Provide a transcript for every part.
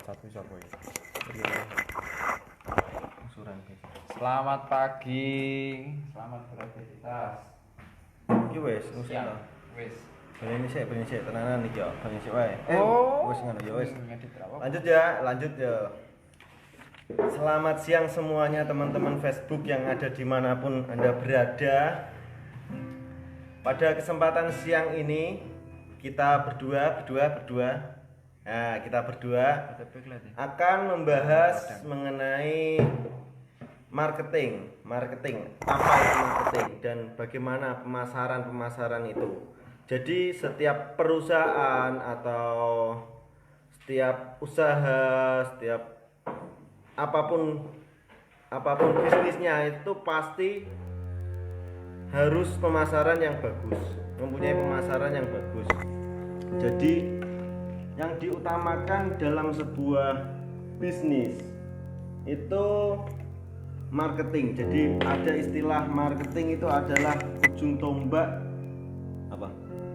satu siapa ya? Usuran guys. Selamat pagi, selamat beraktivitas. Iki wis Siang, wis. Ini sik tenanan iki yo, banyak sik wae. Wis ngono ya wis. Lanjut ya. Selamat siang semuanya teman-teman Facebook yang ada dimanapun Anda berada. Pada kesempatan siang ini kita berdua akan membahas mengenai marketing. Apa itu marketing dan bagaimana pemasaran itu. Jadi setiap perusahaan atau setiap usaha, setiap apapun bisnisnya itu pasti harus pemasaran yang bagus, mempunyai pemasaran yang bagus. Jadi yang diutamakan dalam sebuah bisnis itu marketing. Jadi ada istilah marketing itu adalah ujung tombak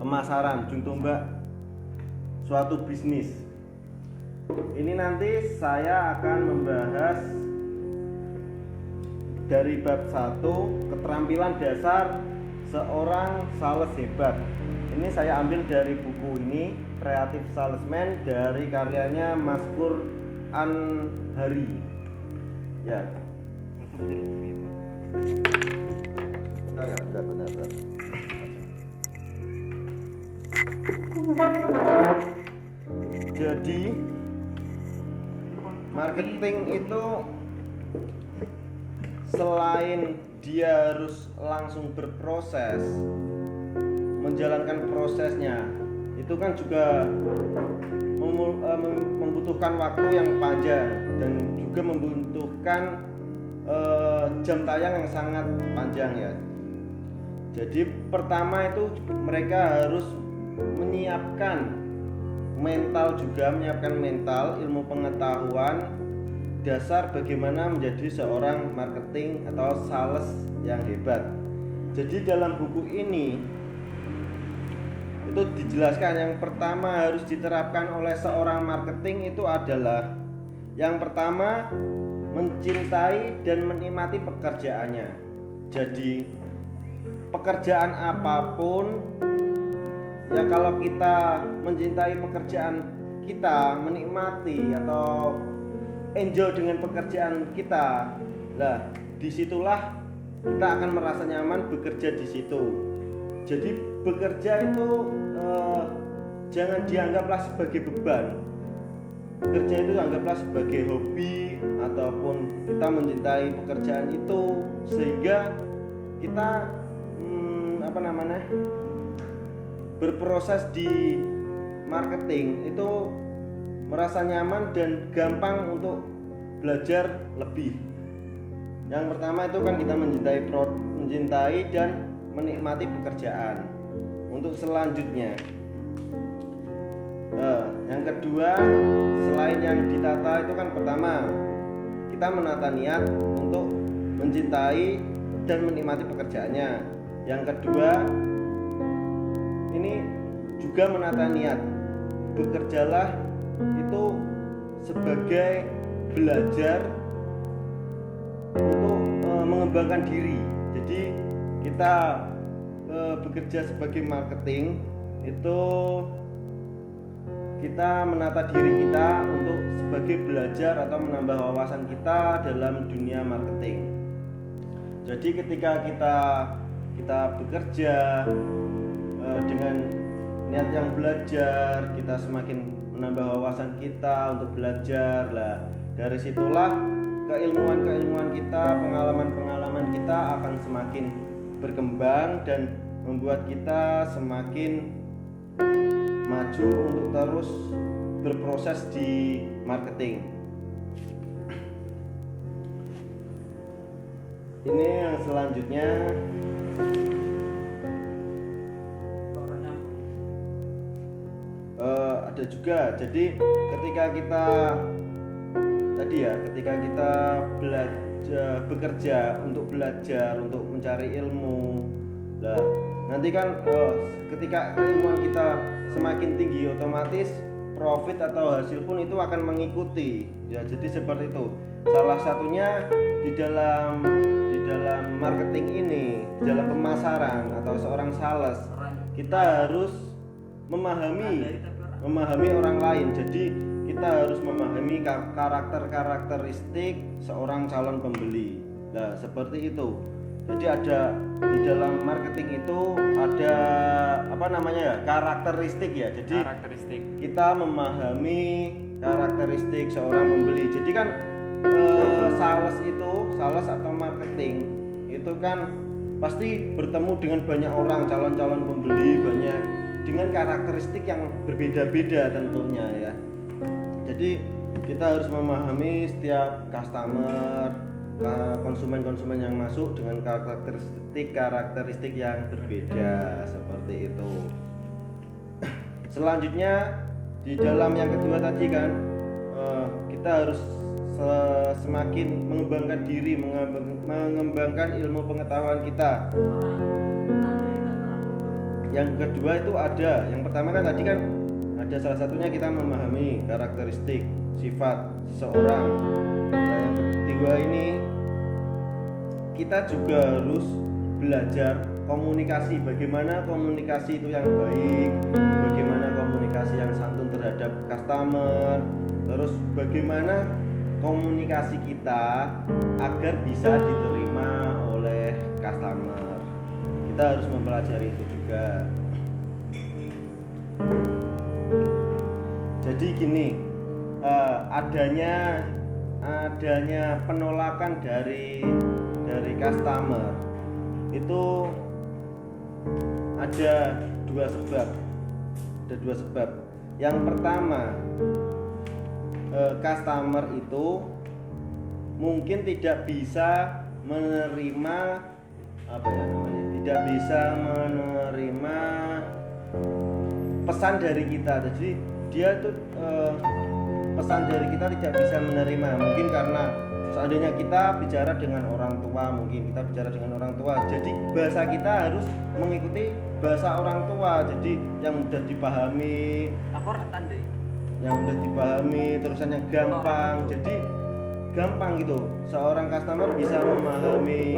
pemasaran, ujung tombak suatu bisnis. Ini nanti saya akan membahas dari bab 1, keterampilan dasar seorang sales hebat. Ini saya ambil dari buku ini, Creative Salesman, dari karyanya Mazkur Anhari. Ya. Benar. Jadi marketing itu selain dia harus langsung berproses, menjalankan prosesnya, itu kan juga membutuhkan waktu yang panjang dan juga membutuhkan jam tayang yang sangat panjang ya. Jadi pertama itu mereka harus menyiapkan mental, ilmu pengetahuan dasar bagaimana menjadi seorang marketing atau sales yang hebat. Jadi dalam buku ini itu dijelaskan yang pertama harus diterapkan oleh seorang marketing itu adalah yang pertama mencintai dan menikmati pekerjaannya. Jadi pekerjaan apapun ya, kalau kita mencintai pekerjaan kita, menikmati atau enjoy dengan pekerjaan kita, lah disitulah kita akan merasa nyaman bekerja di situ. Jadi bekerja itu jangan dianggaplah sebagai beban. Bekerja itu anggaplah sebagai hobi ataupun kita mencintai pekerjaan itu sehingga kita berproses di marketing itu merasa nyaman dan gampang untuk belajar lebih. Yang pertama itu kan kita mencintai dan menikmati pekerjaan. Untuk selanjutnya yang kedua, selain yang ditata itu kan pertama kita menata niat untuk mencintai dan menikmati pekerjaannya. Yang kedua ini juga menata niat, bekerjalah itu sebagai belajar untuk mengembangkan diri. Jadi kita bekerja sebagai marketing itu kita menata diri kita untuk sebagai belajar atau menambah wawasan kita dalam dunia marketing. Jadi ketika kita bekerja dengan niat yang belajar, kita semakin menambah wawasan kita untuk belajar. Lah, dari situlah keilmuan kita, pengalaman kita akan semakin berkembang dan membuat kita semakin maju untuk terus berproses di marketing. Ini yang selanjutnya ada juga. Jadi ketika kita bekerja untuk belajar, untuk mencari ilmu, nanti kan ketika keilmuan kita semakin tinggi, otomatis profit atau hasil pun itu akan mengikuti. Ya, jadi seperti itu. Salah satunya di dalam marketing ini, di dalam pemasaran atau seorang sales, kita harus memahami orang lain. Jadi kita harus memahami karakteristik seorang calon pembeli. Nah, seperti itu. Jadi ada di dalam marketing itu ada karakteristik ya. Jadi Karakteristik. kita memahami karakteristik seorang pembeli. Jadi kan sales atau marketing itu kan pasti bertemu dengan banyak orang, calon-calon pembeli banyak dengan karakteristik yang berbeda-beda tentunya ya. Jadi kita harus memahami setiap customer, konsumen yang masuk dengan karakteristik yang berbeda seperti itu. Selanjutnya di dalam yang kedua tadi kan kita harus semakin mengembangkan diri, mengembangkan ilmu pengetahuan kita. Yang kedua itu ada, yang pertama kan tadi kan ada salah satunya kita memahami karakteristik sifat seseorang. Nah, yang kedua ini kita juga harus belajar komunikasi, bagaimana komunikasi itu yang baik, bagaimana komunikasi yang santun terhadap customer, terus bagaimana komunikasi kita agar bisa diterima oleh customer. Kita harus mempelajari itu juga. Jadi gini, adanya penolakan dari customer itu ada dua sebab. Yang pertama, customer itu mungkin tidak bisa menerima tidak bisa menerima pesan dari kita. Jadi dia itu pesan dari kita tidak bisa menerima, mungkin karena seandainya kita bicara dengan orang tua, jadi bahasa kita harus mengikuti bahasa orang tua, jadi yang mudah dipahami, terusannya gampang, jadi gampang gitu. Seorang customer bisa memahami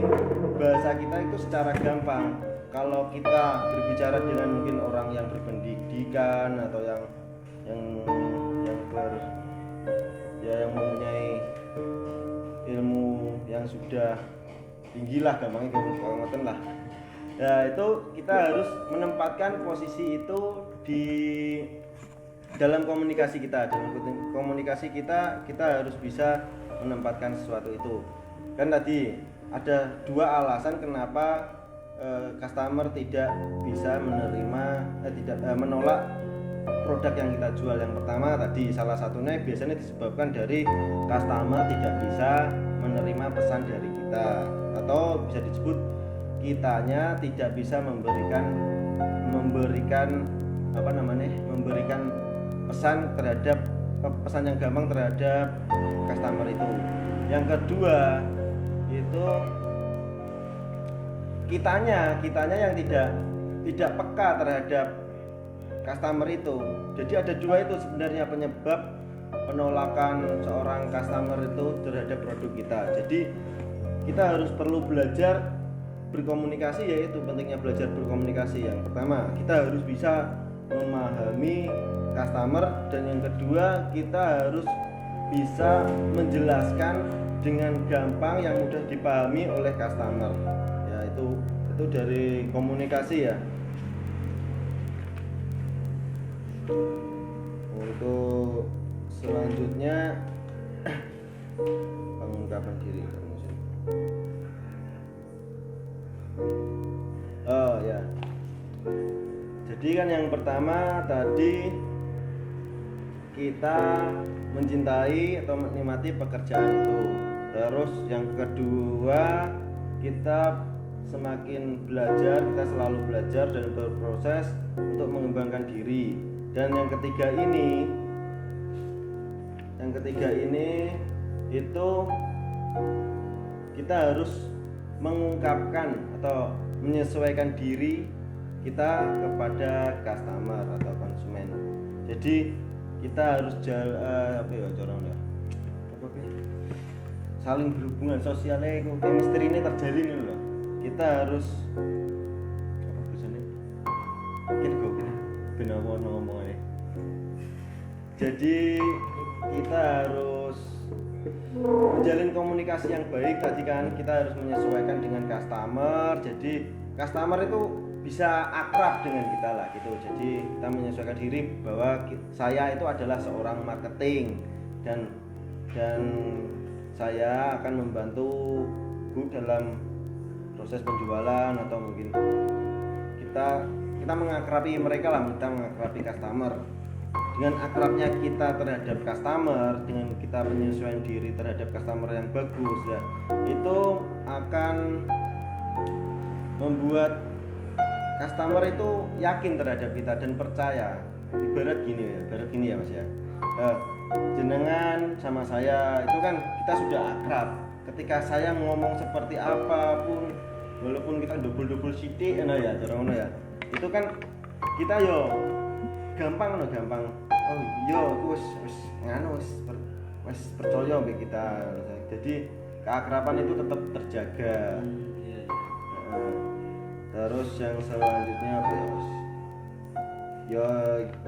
bahasa kita itu secara gampang. Kalau kita berbicara dengan mungkin orang yang berpendidikan atau yang mempunyai ilmu yang sudah tinggi lah, gampangnya ngomong lah. Ya, itu kita harus menempatkan posisi itu di dalam komunikasi kita. Dalam komunikasi kita harus bisa menempatkan sesuatu itu. Kan tadi ada dua alasan kenapa customer tidak bisa menolak produk yang kita jual. Yang pertama tadi, salah satunya biasanya disebabkan dari customer tidak bisa menerima pesan dari kita, atau bisa disebut kitanya tidak bisa memberikan pesan yang gampang terhadap customer itu. Yang kedua itu kitanya yang tidak peka terhadap customer itu. Jadi ada dua itu sebenarnya penyebab penolakan seorang customer itu terhadap produk kita. Jadi kita harus perlu belajar berkomunikasi, yaitu pentingnya belajar berkomunikasi. Yang pertama, kita harus bisa memahami customer, dan yang kedua kita harus bisa menjelaskan dengan gampang yang mudah dipahami oleh customer. Ya, itu dari komunikasi ya. Untuk selanjutnya pengungkapan diri. Oh ya. Jadi kan yang pertama tadi kita mencintai atau menikmati pekerjaan itu. Terus yang kedua, kita semakin belajar, kita selalu belajar dan berproses untuk mengembangkan diri. Dan yang ketiga ini itu kita harus mengungkapkan atau menyesuaikan diri kita kepada customer atau konsumen. Jadi kita harus saling berhubungan sosialnya itu chemistry ini terjalin loh. Kita harus apa biasanya mungkin benar ngomongnya. Jadi kita harus menjalin komunikasi yang baik. Tadi kan kita harus menyesuaikan dengan customer. Jadi customer itu bisa akrab dengan kita lah gitu. Jadi kita menyesuaikan diri bahwa saya itu adalah seorang marketing dan saya akan membantu Bu dalam proses penjualan, atau mungkin kita mengakrabi mereka lah, kita mengakrabi customer. Dengan akrabnya kita terhadap customer, dengan kita menyesuaikan diri terhadap customer yang bagus ya, itu akan membuat customer itu yakin terhadap kita dan percaya. Ibarat gini ya Mas ya. Jenengan sama saya itu kan kita sudah akrab. Ketika saya ngomong seperti apapun, walaupun kita double sithik ya, cara ngono ya. Itu kan kita gampang. Oh wis nganu wis percaya mbek kita. Jadi keakraban itu tetap terjaga. Terus yang selanjutnya apa ya Mas?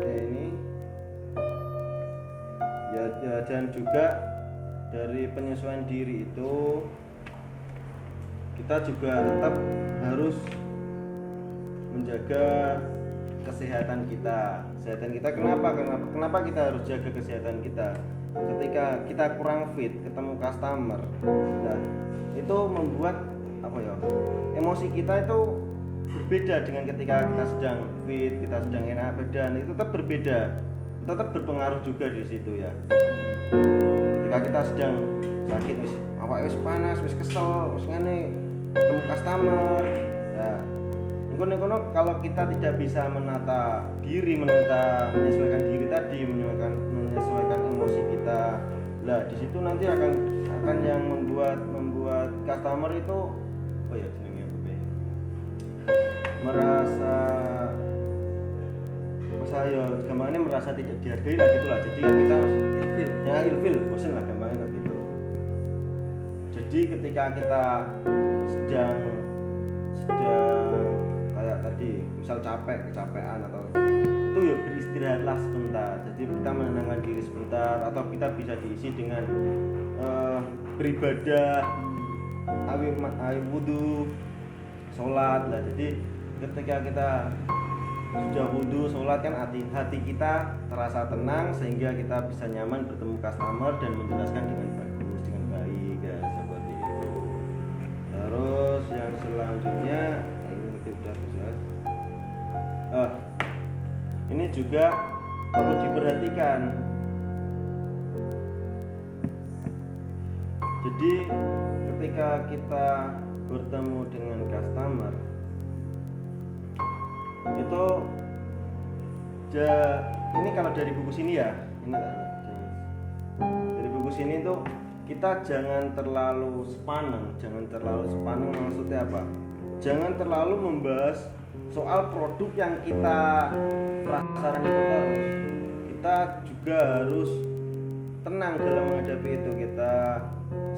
Ini dan juga dari penyesuaian diri itu kita juga tetap harus menjaga kesehatan kita. Kenapa kita harus jaga kesehatan kita? Ketika kita kurang fit, ketemu customer, nah itu membuat emosi kita itu berbeda dengan ketika kita sedang fit, kita sedang enak badan. Itu tetap berbeda, tetap berpengaruh juga di situ ya. Ketika kita sedang sakit, wis panas, wis kesel, wis ngene, ketemu customer, ya kalau kita tidak bisa menyesuaikan diri tadi, menyesuaikan emosi kita, lah di situ nanti akan yang membuat customer itu merasa tidak dihargai lah gitulah. Jadi kita ilfil, bosan lah gampangnya gitu. Jadi ketika kita sedang kayak tadi misal kecapean atau itu beristirahatlah sebentar. Jadi kita menenangkan diri sebentar, atau kita bisa diisi dengan beribadah, awi wudu, sholat lah. Jadi ketika kita sudah wudu, sholat kan hati kita terasa tenang sehingga kita bisa nyaman bertemu customer dan menjelaskan dengan baik ya, seperti itu. Terus yang selanjutnya ini juga perlu diperhatikan. Jadi ketika kita bertemu dengan customer itu ini kalau dari buku sini ya, dari buku sini tuh kita jangan terlalu sepaneng maksudnya apa? Jangan terlalu membahas soal produk yang kita penasaran itu terus. Kita juga harus tenang dalam menghadapi itu, kita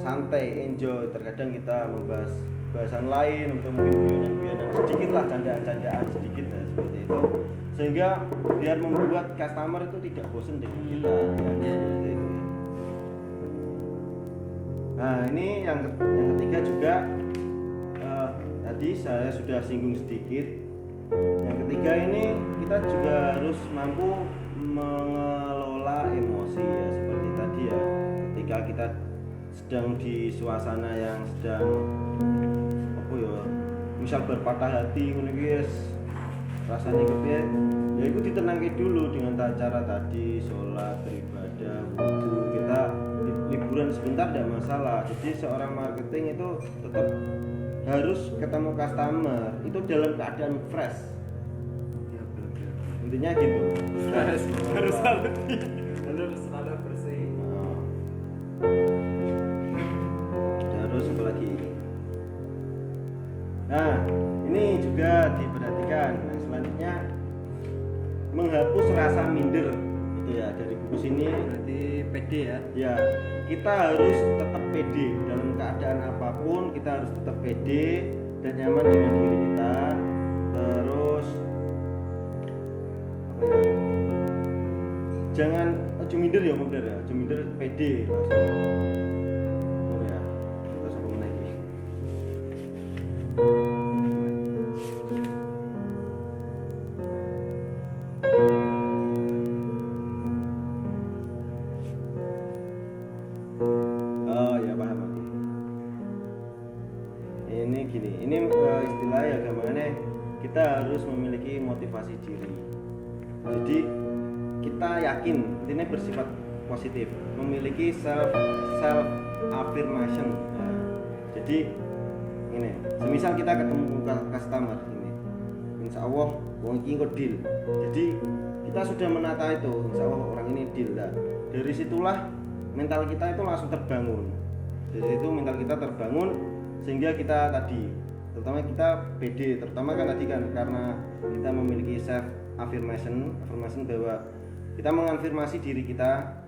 santai, enjoy. Terkadang kita membahas bahasan lain, atau mungkin guyonan sedikit lah, candaan sedikit lah, seperti itu, sehingga biar membuat customer itu tidak bosan dengan kita ya. Nah ini yang ketiga juga tadi saya sudah singgung sedikit. Yang ketiga ini kita juga harus mampu mengelola emosi ya, seperti tadi ya. Ketika kita sedang di suasana yang sedang misal berpatah hati ngono guys, rasanya kepiye ya itu ditenangkan dulu dengan cara tadi, sholat, beribadah, wudu. Kita liburan sebentar tidak masalah. Jadi seorang marketing itu tetap harus ketemu customer itu dalam keadaan fresh. Intinya gitu. Harus selalu bersih. Terus apa lagi? Nah, ini juga diperhatikan. Nah, selanjutnya menghapus rasa minder, itu ya, dari sini Berarti pede ya. ya kita harus tetap pede dalam keadaan apapun, kita harus tetap pede dan nyaman dengan diri kita. Terus apa ya, jangan ojo minder ya, ojo minder, pede langsung. Oh ya, kita sama lagi. Oh ya, paham lagi. Ini gini, ini istilah ya gimana, kita harus memiliki motivasi diri. Jadi kita yakin, intinya bersifat positif, memiliki self affirmation. Nah, jadi ini, semisal kita ketemu customer ini, insya Allah wong iki engko deal. Jadi kita sudah menata itu, insya Allah orang ini deal. Nah, dari situlah mental kita itu langsung terbangun. Dari situ mental kita terbangun sehingga kita tadi, terutama kita pede, terutama kan tadi kan karena kita memiliki self affirmation bahwa kita mengafirmasi diri kita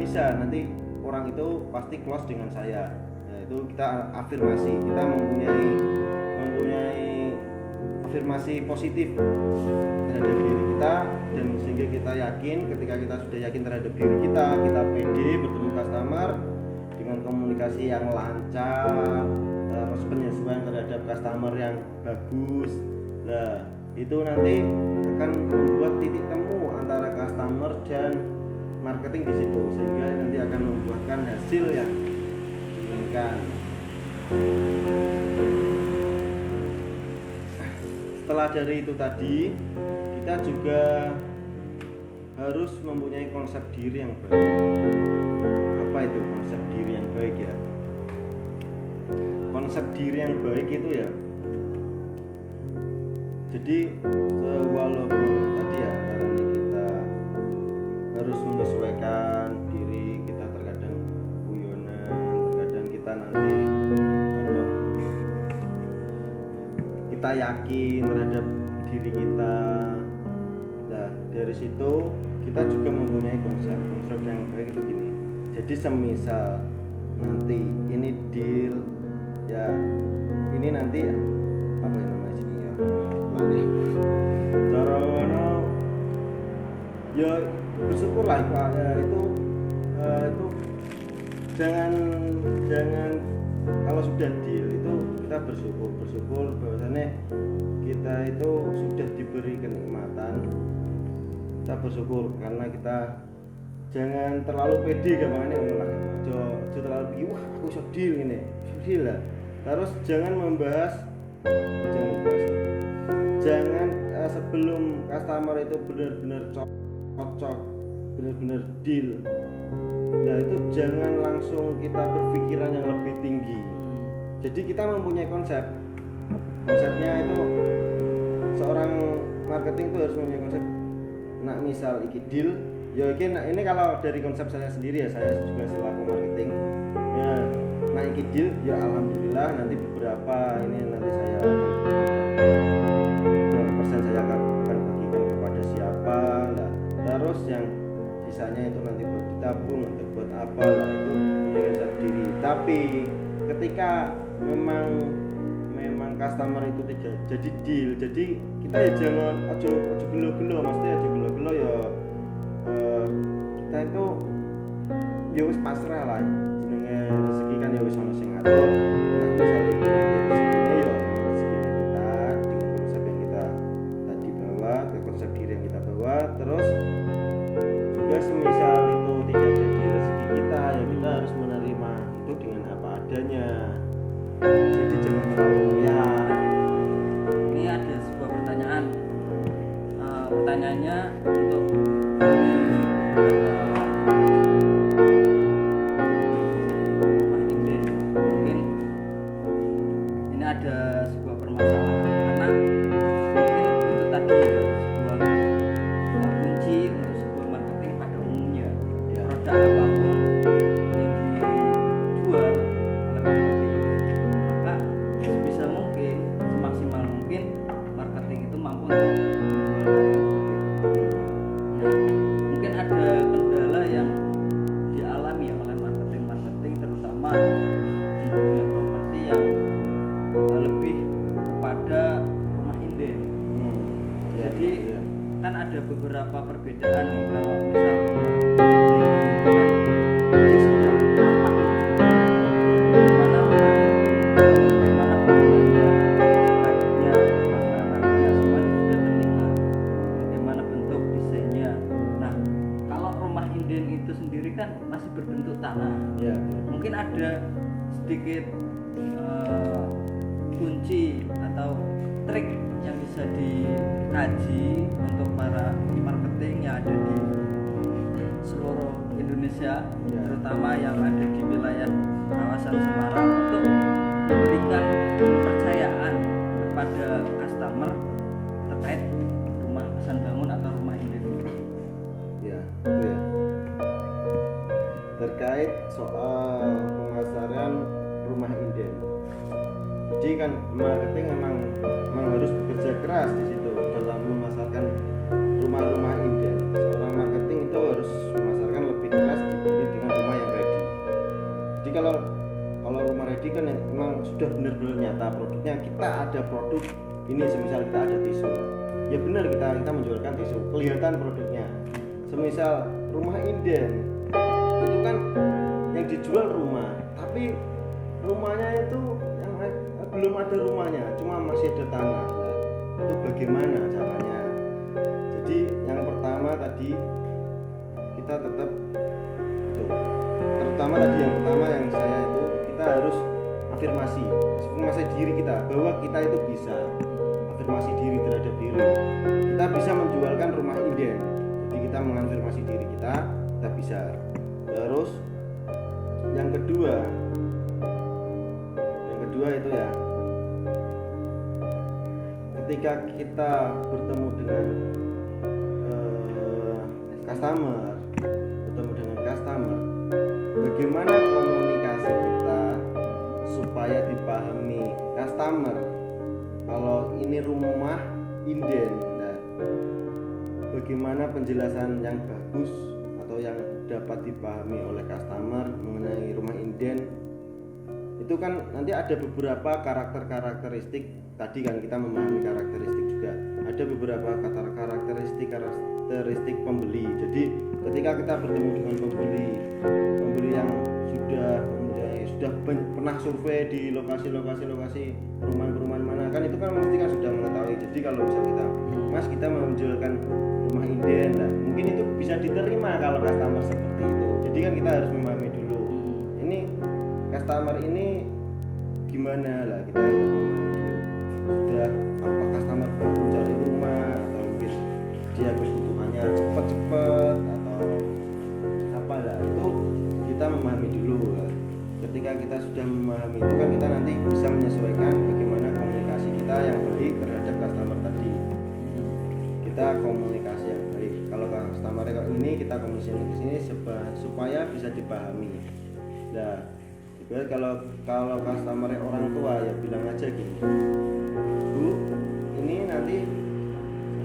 bisa, nanti orang itu pasti close dengan saya. Nah, itu kita afirmasi, kita mempunyai afirmasi positif terhadap diri kita, dan sehingga kita yakin, ketika kita sudah yakin terhadap diri kita pede bertemu customer dengan komunikasi yang lancar, terus penyesuaian terhadap customer yang bagus. Nah, itu nanti akan membuat titik temu antara customer dan marketing di situ, sehingga nanti akan membuahkan hasil yang diinginkan. Setelah dari itu tadi, kita juga harus mempunyai konsep diri yang baik. Apa itu konsep diri yang baik ya? Konsep diri yang baik itu ya, jadi walaupun tadi ya caranya kita harus menyesuaikan diri kita, terkadang guyonan, terkadang kita nanti kita yakin terhadap diri kita. Nah, dari situ kita juga mempunyai konsep yang baik itu gini. Jadi semisal nanti ini deal ya, ini nanti apa yang namanya sini ya, cara mana ya, bersyukurlah itu jangan kalau sudah deal itu kita bersyukur bahwasannya kita itu sudah diberi kenikmatan. Kita bersyukur karena kita jangan terlalu pede gampangannya ngono, jangan terlalu wah aku iso deal ngene lah. Terus jangan membahas jangan sebelum customer itu benar-benar cocok, benar-benar deal. Nah, itu jangan langsung kita berpikiran yang lebih tinggi. Jadi kita mempunyai konsepnya itu, seorang marketing itu harus mempunyai konsep. Nah, misal iki deal, ya ini kalau dari konsep saya sendiri ya, saya juga selaku marketing ya, nah iki deal ya alhamdulillah, nanti beberapa ini nanti saya berapa persen saya akan bagikan kepada siapa lah, terus yang sisanya itu nanti buat ditabung untuk buat apa lah, itu punya konsep diri. Tapi ketika memang customer itu tidak jadi deal, jadi kita ya jangan ojo gelo-gelo, maksudnya ojo gelo-gelo ya, kita itu ya wis pasrah lah, jenenge rezeki kan ya wis ono sing ngatur. Nah, misalnya kita rezekinya ya rezeki kita dengan konsep yang kita tadi bawa, ke konsep diri yang kita bawa. Terus juga semisal itu tidak jadi rezeki kita, ya kita harus menerima itu dengan apa adanya. Jadi jangan terlalu ya. Ini ada sebuah pertanyaan. Pertanyaannya untuk marketing, mungkin ini ada sebuah permasalahan karena mungkin itu tadi sebuah kunci untuk sebuah marketing pada umumnya. Ya. Produk apapun yang dijual oleh marketing, maka Bisa beberapa perbedaan nih kalau misal ini sudah tampak bagaimana bagaimana penggunanya speknya masyarakat semuanya sudah terlihat bagaimana bentuk desainnya. Nah kalau rumah inden itu sendiri kan masih berbentuk tanah, Ya. mungkin ada sedikit kunci atau trik yang bisa dikaji untuk para marketing yang ada di seluruh Indonesia, Ya. terutama yang ada di wilayah kawasan Semarang, untuk memberikan kepercayaan kepada customer terkait rumah pesan bangun atau rumah inden. Ya, itu ya. Terkait soal pemasaran rumah inden. Jadi kan marketing memang harus bekerja keras di situ dalam memasarkan rumah-rumah inden. Seorang marketing itu harus memasarkan lebih keras dibanding dengan rumah yang ready. Jadi kalau rumah ready kan memang sudah benar-benar nyata produknya. Kita ada produk ini, semisal kita ada tisu. Ya benar, kita menjualkan tisu, kelihatan produknya. Semisal rumah inden itu kan yang dijual rumah, tapi rumahnya itu yang belum ada rumahnya, cuma masih ada tanah. Nah, itu bagaimana caranya? Jadi yang pertama tadi kita tetap tuh, terutama tadi yang pertama yang saya itu kita harus afirmasi diri kita bahwa kita itu bisa, afirmasi diri terhadap diri. Kita bisa menjualkan rumah inden. Jadi kita mengafirmasi diri kita bisa. Terus yang kedua itu ya, ketika kita bertemu dengan customer, bagaimana komunikasi kita supaya dipahami customer kalau ini rumah inden. Nah, bagaimana penjelasan yang bagus atau yang dapat dipahami oleh customer mengenai rumah inden itu kan nanti ada beberapa karakteristik. Tadi kan kita memahami karakteristik juga, ada beberapa karakteristik pembeli. Jadi ketika kita bertemu dengan pembeli yang sudah pernah survei di lokasi perumahan mana kan, itu kan mesti kan sudah mengetahui. Jadi kalau bisa kita menjualkan rumah inden, nah, mungkin itu bisa diterima kalau customer seperti itu. Jadi kan kita harus memahami dulu ini customer ini gimana lah, kita harus memahami dulu. Sudah apa customer baru mencari rumah, atau mungkin dia kebutuhannya cepat atau apa lah, itu kita memahami dulu lah. Ketika kita sudah memahami itu kan kita nanti bisa menyesuaikan bagaimana komunikasi kita yang baik terhadap customer tadi. Kita komunikasi yang baik. Kalau customer ini kita komunikasi di sini supaya bisa dipahami. Nah, kalau customer orang tua ya bilang aja gini, Bu, ini nanti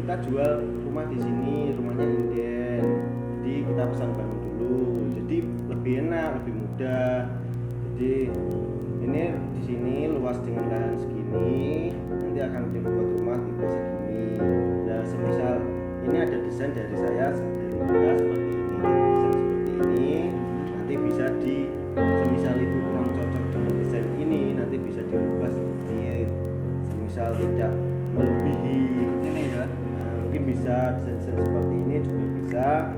kita jual rumah di sini, rumahnya inden. Jadi kita pesan bangun dulu. Jadi lebih enak, lebih mudah. Jadi ini di sini luas dengan lahan segini, nanti akan dibuat rumah tipe segini. Dan semisal ini ada desain dari saya dari muka seperti ini, desain seperti ini, nanti bisa semisal itu kurang cocok dengan desain ini, nanti bisa dirubah sedikit. Semisal tidak melebihi Ini ya, mungkin bisa desain seperti ini juga bisa.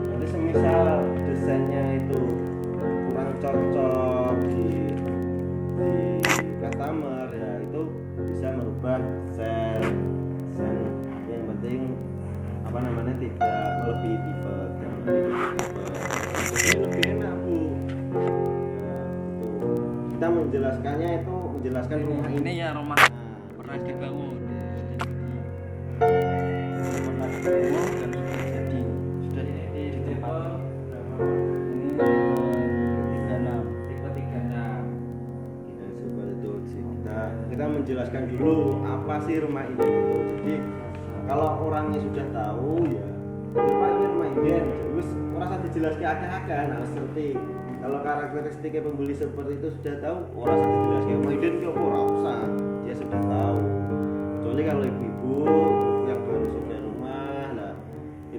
Nanti semisal desainnya itu kurang cocok di customer, ya itu bisa merubah desain yang penting tidak melebihi tipe, jadi lebih enak Bu. Kita menjelaskannya rumah ini ya rumah pernah dibangun, pernah dibangun dan sudah jadi di tempat ini tipe 36. Ya, seperti itu sih. Kita menjelaskan dulu apa sih rumah inden itu. Jadi kalau orangnya sudah tahu ya Pak ini rumah inden, terus orang usah dijelaskan akeh-akeh, nah seperti kalau karakteristiknya pembeli seperti itu sudah tahu, orang usah dijelaskan rumah inden kok ora usah, dia sudah tahu. Kecuali kalau ibu-ibu yang baru sudah rumah, nah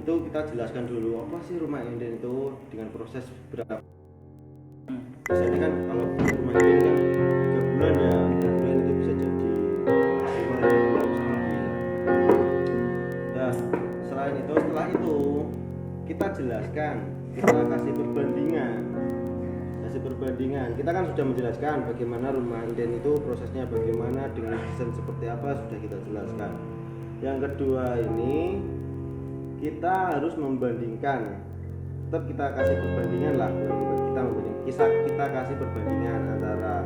itu kita jelaskan dulu apa sih rumah inden itu dengan proses berapa. Biasanya kan kalau rumah inden kan 3 bulan ya, 3 bulan itu bisa jadi maksimal ya, bisa lebih. Nah, setelah itu kita jelaskan, kita kasih perbandingan. Kita kan sudah menjelaskan bagaimana rumah inden itu prosesnya, bagaimana dengan desain seperti apa sudah kita jelaskan. Yang kedua ini kita harus membandingkan, tetap kita kasih perbandingan lah, kita kasih perbandingan antara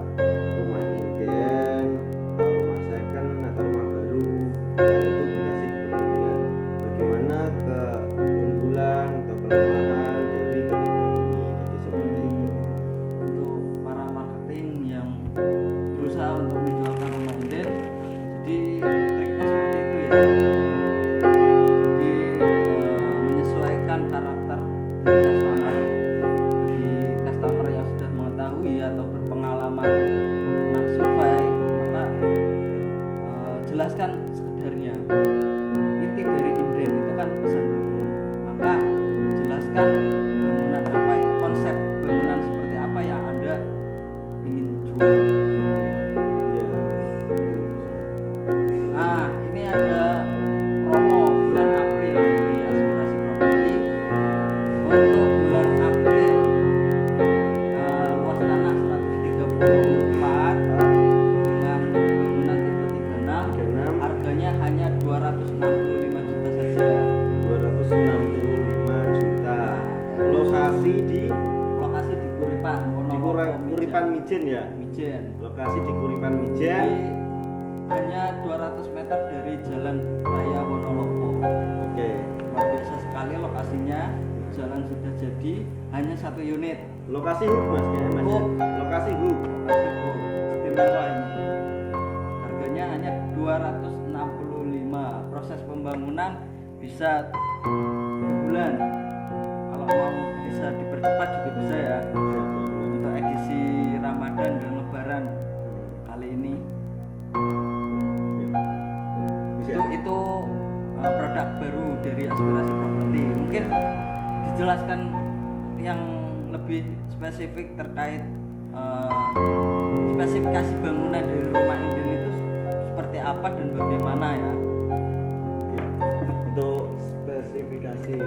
rumah inden atau rumah second atau rumah baru. Dan itu dikasih perbandingan bagaimana keunggulan atau kelemahan dari ketiganya ini. Jadi seperti itu. Untuk para marketing yang berusaha untuk menjualkan rumah inden, jadi triknya seperti itu ya. Jadi menyesuaikan karakter customer, bagi customer yang sudah mengetahui atau berpengalaman tentang survei, maka jelaskan sekedarnya. Inti dari inden itu kan pesan hukum, maka jelaskan bangunan apa, konsep bangunan seperti apa yang Anda ingin jual. Ya. Nah, ini ada promo bulan April di Aspirasi Properti. Untuk bulan April, luas tanah 134 dengan bangunan tipe 36, harganya hanya 265 juta saja. 265 juta. Lokasi di Lokasi di Kuripan, Kuripan Mijen ya. Mijen. Lokasi di Kuripan Jadi Mijen. hanya 200 meter dari Jalan Raya Wonolopo. Oke. Luar biasa sekali lokasinya. Jalan sudah jadi, hanya 1 unit. Lokasi hub Mas kayaknya Mas. Hub. Lokasi hub. Lokasi hub. Istimewa ini. Harganya hanya 265. Proses pembangunan bisa 3 bulan. Kalau mau bisa dipercepat juga bisa ya. Untuk edisi Ramadan dan Lebaran kali ini. Bisa. Itu produk baru dari Aspirasi Properti. Mungkin dijelaskan yang lebih spesifik terkait spesifikasi bangunan dari rumah inden itu seperti apa dan bagaimana ya. Oke. Untuk spesifikasi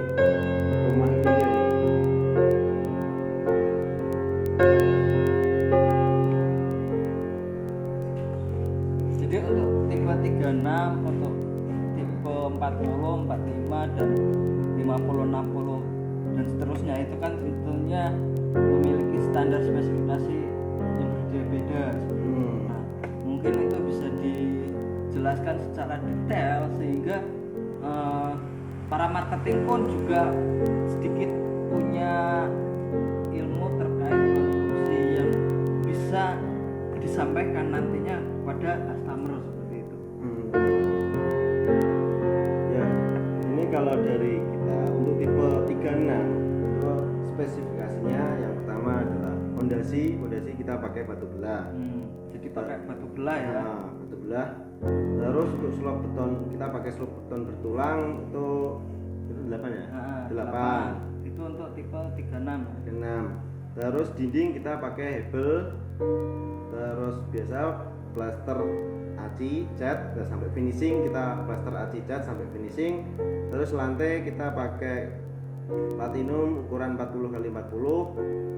rumah inden. Jadi untuk tipe 36, untuk tipe 40, 45 dan 50, 60 dan seterusnya itu kan tentunya memiliki standar spesifikasi yang berbeda-beda. Nah, mungkin itu bisa dijelaskan secara detail sehingga para marketing pun juga sedikit punya ilmu terkait konstruksi yang bisa disampaikan nantinya kepada customer seperti itu. Ya, ini kalau dari kita untuk tipe 36 itu spesifikasinya yang pertama adalah fondasi kita pakai batu belah. Jadi pakai batu belah ya. Nah, batu belah. Terus untuk slop beton kita pakai slop beton bertulang itu 8 ya? Nah, 8. Itu untuk tipe 36 ya. 6. Terus dinding kita pakai hebel. Terus biasa plaster aci cat sampai finishing, kita plaster aci cat sampai finishing. Terus lantai kita pakai platinum ukuran 40x40.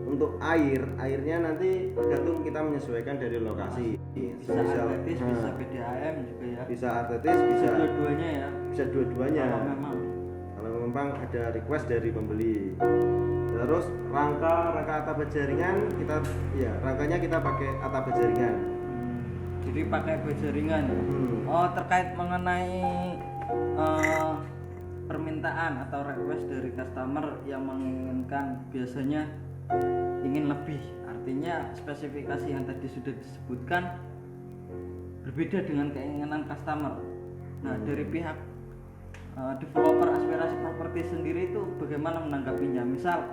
Untuk airnya nanti tergantung kita menyesuaikan dari lokasi. Bisa atletis, bisa PDAM juga ya. Bisa atletis, bisa dua-duanya ya. bisa dua-duanya. Kalau Memang ada request dari pembeli. Terus rangka atap jaringan rangkanya kita pakai atap jaringan. Jadi pakai bajaringan. Oh, terkait mengenai permintaan atau request dari customer yang menginginkan biasanya ingin lebih, artinya spesifikasi yang tadi sudah disebutkan berbeda dengan keinginan customer. Nah, dari pihak developer Aspirasi Properti sendiri itu bagaimana menanggapinya? Misal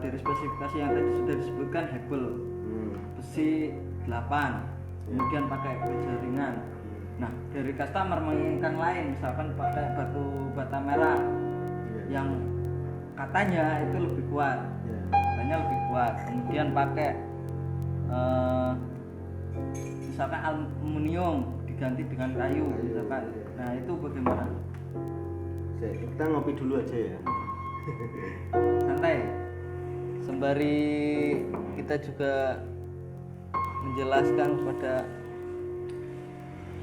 dari spesifikasi yang tadi sudah disebutkan hebel besi 8, kemudian pakai jaringan. Nah, dari customer menginginkan lain, misalkan pakai batu bata merah, yang katanya itu lebih kuat, Ya. katanya lebih kuat. Kemudian pakai misalkan aluminium diganti dengan kayu misalkan. Nah itu bagaimana? Kita ngopi dulu aja ya. Santai. Sembari kita juga menjelaskan kepada.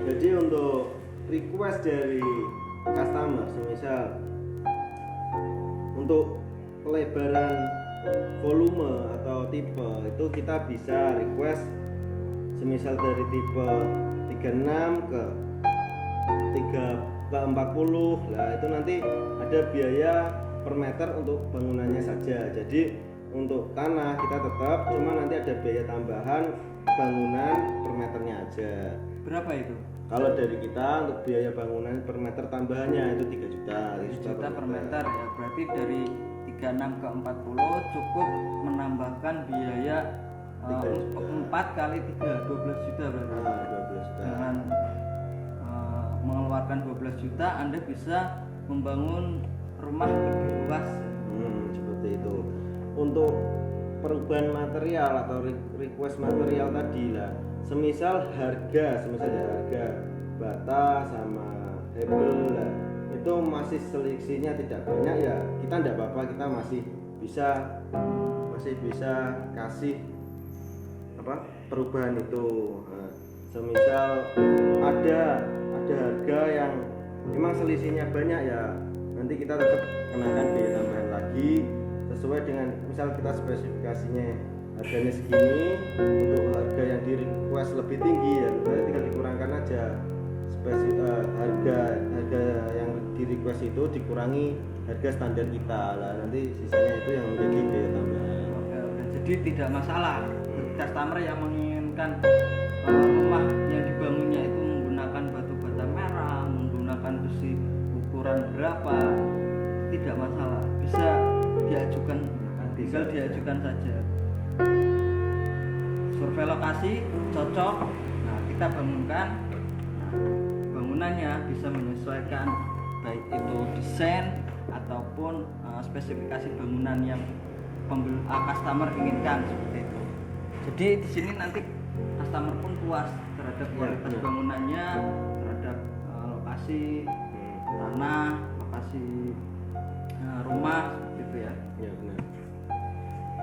Jadi untuk request dari customer, semisal untuk pelebaran volume atau tipe itu kita bisa request semisal dari tipe 36 ke 40 lah, itu nanti ada biaya per meter untuk bangunannya saja. Jadi untuk tanah kita tetap, cuma nanti ada biaya tambahan bangunan per meternya aja. Berapa itu? Kalau dari kita untuk biaya bangunan per meter tambahannya itu 3 juta. 3 juta per meter ya. Berarti dari 36 ke 40 cukup menambahkan biaya 3 juta. 4 kali 3 12 juta berarti. 12 juta. Dengan mengeluarkan 12 juta Anda bisa membangun rumah lebih luas. Seperti itu. Untuk perubahan material atau request material tadi lah, semisal harga bata sama hebel lah, itu masih seleksinya tidak banyak ya, kita tidak apa-apa, kita masih bisa kasih perubahan itu. Nah, semisal ada harga yang memang selisihnya banyak ya, nanti kita tetap kenakan biaya tambahan lagi sesuai dengan misal kita spesifikasinya harganya segini, untuk harga yang di request lebih tinggi ya berarti tinggal dikurangkan aja harga yang di request itu dikurangi harga standar kita lah, nanti sisanya itu yang menjadi biaya tambahan. Oke. Jadi tidak masalah customer yang menginginkan rumah yang dibangunnya itu menggunakan batu bata merah, menggunakan besi ukuran berapa, tidak masalah, bisa diajukan, tinggal diajukan saja. Survei lokasi cocok, nah kita bangunkan. Nah, bangunannya bisa menyesuaikan baik itu desain ataupun spesifikasi bangunan yang customer inginkan, seperti itu. Jadi di sini nanti customer pun puas terhadap kualitas bangunannya, terhadap lokasi tanah, lokasi rumah, gitu ya. Ya benar.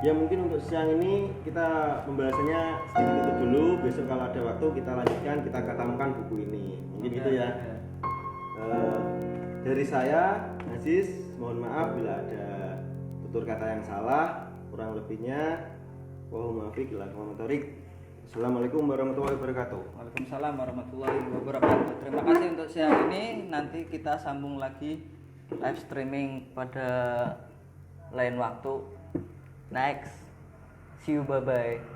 Ya mungkin untuk siang ini kita pembahasannya sedikit itu dulu. Besok kalau ada waktu kita lanjutkan, kita katakan buku ini. Mungkin gitu ya. Dari saya, Aziz, mohon maaf bila ada tutur kata yang salah, kurang lebihnya wahyu muwaffiq ila aqwamit. Assalamualaikum warahmatullahi wabarakatuh. Waalaikumsalam warahmatullahi wabarakatuh. Terima kasih untuk siang ini. Nanti kita sambung lagi live streaming pada lain waktu. Next, see you, bye bye.